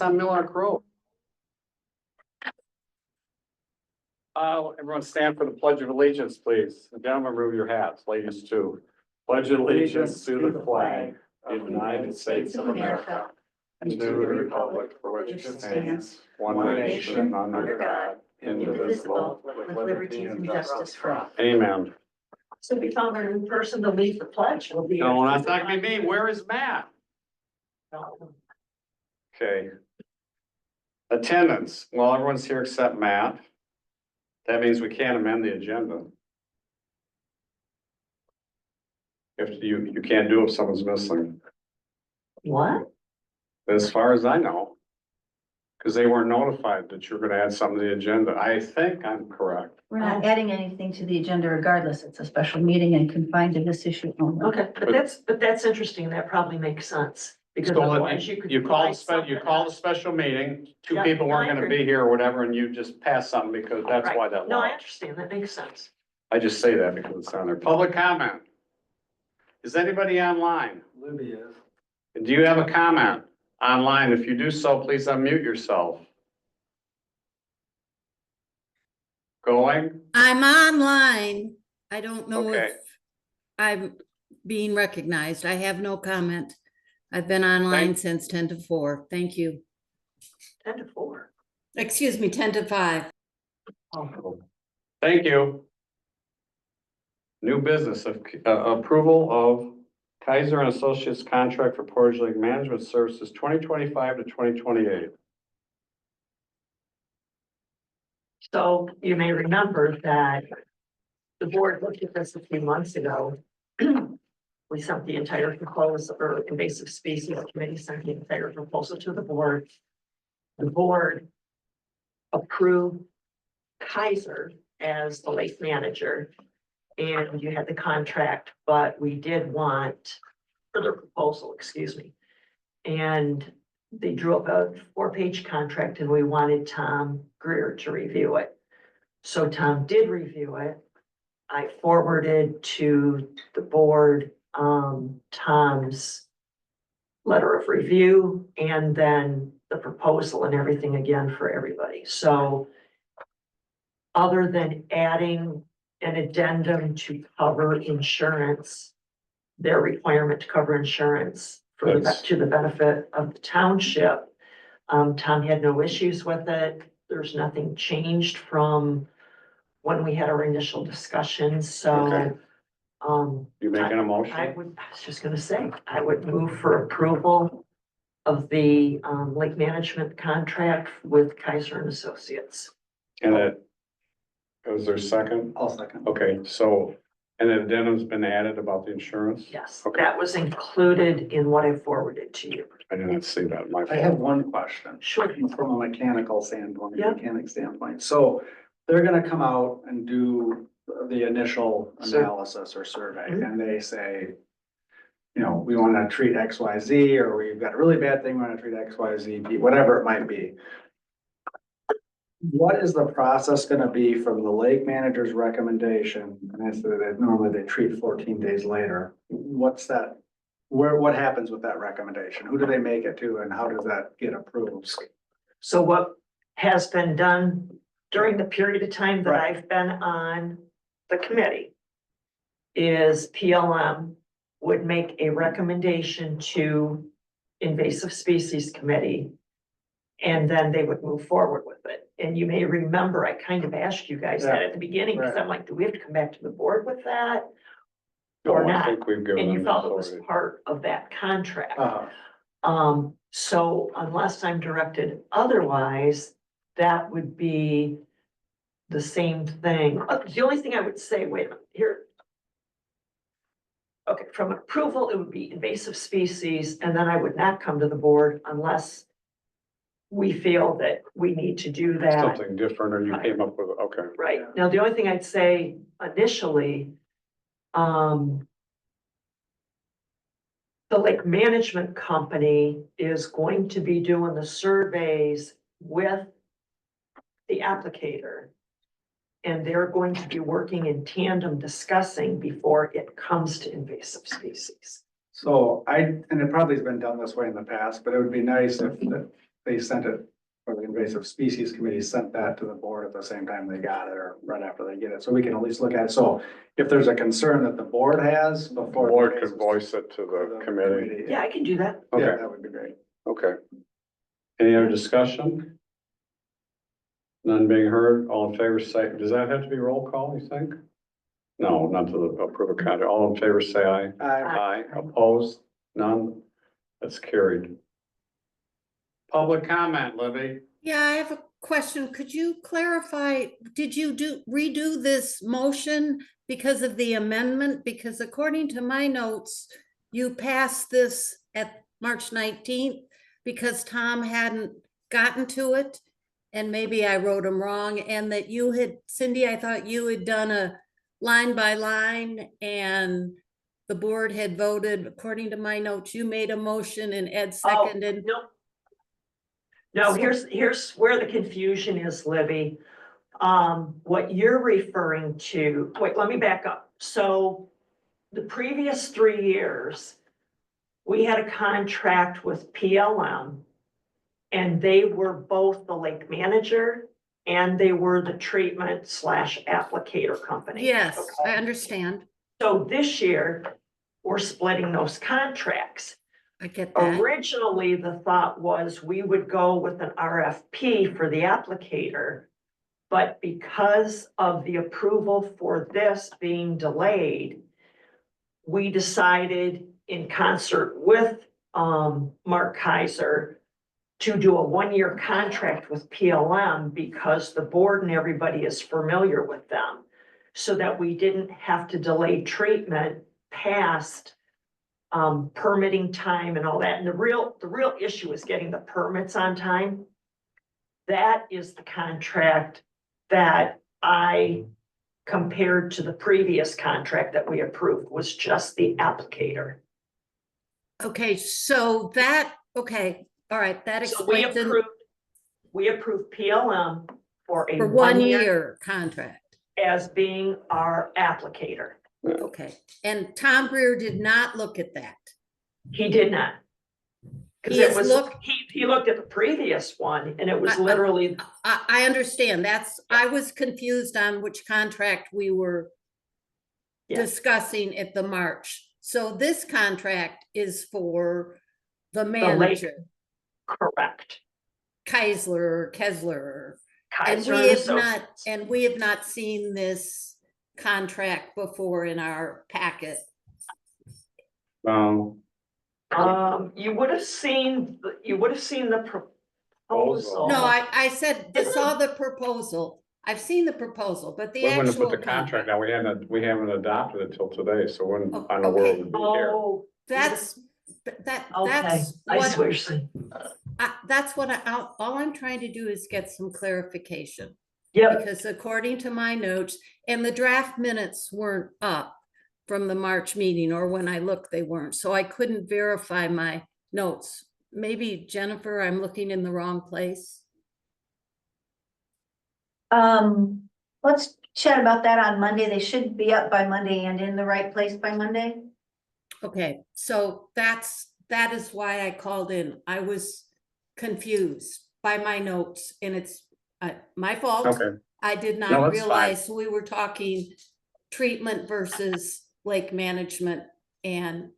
on Millard Road. Everyone stand for the Pledge of Allegiance, please. Gentlemen, remove your hats, ladies too. Pledge allegiance to the flag of the United States of America and to the republic for which it stands, one nation under God, indivisible, with liberty and justice for all. Amen. So we found a new person to lead the pledge. Will be. No, that's not gonna be me. Where is Matt? Okay. Attendance. Well, everyone's here except Matt. That means we can't amend the agenda. If you can't do if someone's missing, What? as far as I know. Because they weren't notified that you're gonna add something to the agenda. I think I'm correct. We're not adding anything to the agenda regardless. It's a special meeting and confined to this issue only. Okay, but that's interesting. That probably makes sense. Because So otherwise you could. you called provide a special meeting, two Yeah, people weren't I gonna agree. be here or whatever, and you just passed something because that's Right. why that No, I law. understand. That makes sense. I just say that because it's on there. Public comment. Is anybody online? Libby is. Do you have a comment online? If you do so, please unmute yourself. Going? I'm online. I don't know Okay. if I'm being recognized. I have no comment. I've been online since 10 to 4. Thank you. 10 to 4. Excuse me, 10 to 5. Oh, Thank you. New business of approval of Kaiser and Associates contract for Portage Lake Management Services 2025 to 2028. So you may remember that the board looked at this a few months ago. We sent the entire proposal, or invasive species committee sent the entire proposal to the board. The board approved Kaiser as the lake manager. And you had the contract, but we did want further proposal, excuse me. And they drew up a 4-page contract and we wanted Tom Greer to review it. So Tom did review it. I forwarded to the board, Tom's letter of review and then the proposal and everything again for everybody. So other than adding an addendum to cover insurance, their requirement to cover insurance for to the benefit of the township. Tom had no issues with it. There's nothing changed from when we had our initial discussions, so. Okay. You making a motion? I was just gonna say, I would move for approval of the lake management contract with Kaiser and Associates. And was there a second? I'll second. Okay, so, and an addendum's been added about the insurance? Yes, Okay. that was included in what I forwarded to you. I did not see that, my I have fault. one question. Sure. From a mechanical standpoint, Yeah. mechanic standpoint. So they're gonna come out and do the initial Sure. analysis or survey, Mhm. and they say, you know, we wanna treat X, Y, Z, or we've got a really bad thing, we wanna treat X, Y, Z, whatever it might be. What is the process gonna be from the lake manager's recommendation? And I said that normally they treat 14 days later. What's that? What happens with that recommendation? Who do they make it to and how does that get approved? So what has been done during the period of time that Right. I've been on the committee is PLM would make a recommendation to invasive species committee. And then they would move forward with it. And you may remember, I kind of asked you guys that at the beginning, because Right. I'm like, do we have to come back to the board with that? No, Or I not? think we've given And you them felt it was authority. part of that contract. Uh, So unless I'm directed otherwise, that would be the same thing. The only thing I would say, wait a minute, here. Okay, from approval, it would be invasive species, and then I would not come to the board unless we feel that we need to do that. Something different, or you came up with, okay. Right, now, the only thing I'd say initially, the lake management company is going to be doing the surveys with the applicator. And they're going to be working in tandem discussing before it comes to invasive species. So and it probably has been done this way in the past, but it would be nice if they sent it, or the invasive species committee sent that to the board at the same time they got it, or right after they get it, so we can at least look at it. So if there's a concern that the board has before. Board could voice it to the committee. Yeah, I can do that. Yeah, Okay, that would be great. okay. Any other discussion? None being heard, all in favor say, does that have to be roll call, you think? No, not to the approve of contract, all in favor say aye. Aye, opposed, none, that's carried. Public comment, Libby. Yeah, I have a question. Could you clarify, did you redo this motion because of the amendment? Because according to my notes, you passed this at March 19th because Tom hadn't gotten to it. And maybe I wrote them wrong, and that you had, Cindy, I thought you had done a line by line and the board had voted, according to my notes, you made a motion and Ed seconded. No. No, here's where the confusion is, Libby. What you're referring to, wait, let me back up. So the previous 3 years, we had a contract with PLM, and they were both the lake manager and they were the treatment / applicator company. Yes, Okay? I understand. So this year, we're splitting those contracts. I get that. Originally, the thought was we would go with an RFP for the applicator. But because of the approval for this being delayed, we decided in concert with Mark Kaiser to do a 1-year contract with PLM because the board and everybody is familiar with them. So that we didn't have to delay treatment past permitting time and all that. And the real issue is getting the permits on time. That is the contract that I compared to the previous contract that we approved, was just the applicator. Okay, so that, okay, all right, that So we explains it approved PLM for a for 1 1 year year contract. as being our applicator. Okay, and Tom Greer did not look at that. He did not. Because He it has was, looked- he looked at the previous one and it was I- literally, I understand, I was confused on which contract we were Yeah. discussing at the March. So this contract is for the lake. manager, correct. Kessler, and Kaiser we and have not, Associates. and we have not seen this contract before in our packet. You would have seen the proposal. No, I said, I saw the proposal. I've seen the proposal, but the We wouldn't have actual put the contract out, we haven't adopted it till today, so when, Oh, I don't know where okay. it would be here. Oh, That's, okay, that's I see what what, you're saying. that's what all I'm trying to do is get some clarification. Yep, Because according to my notes, and the draft minutes weren't up from the March meeting, or when I looked, they weren't. So I couldn't verify my notes. Maybe Jennifer, I'm looking in the wrong place. Let's chat about that on Monday. They should be up by Monday and in the right place by Monday. Okay, so that is why I called in. I was confused by my notes, and it's my fault. Okay, I did No, not that's fine. realize we were talking treatment versus lake management, and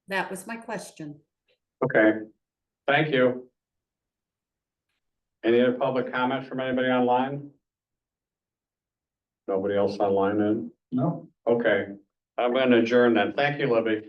that was my question. okay, thank you. Any other public comment from anybody online? Nobody else online then? No? Okay, I'm gonna adjourn then. Thank you, Libby.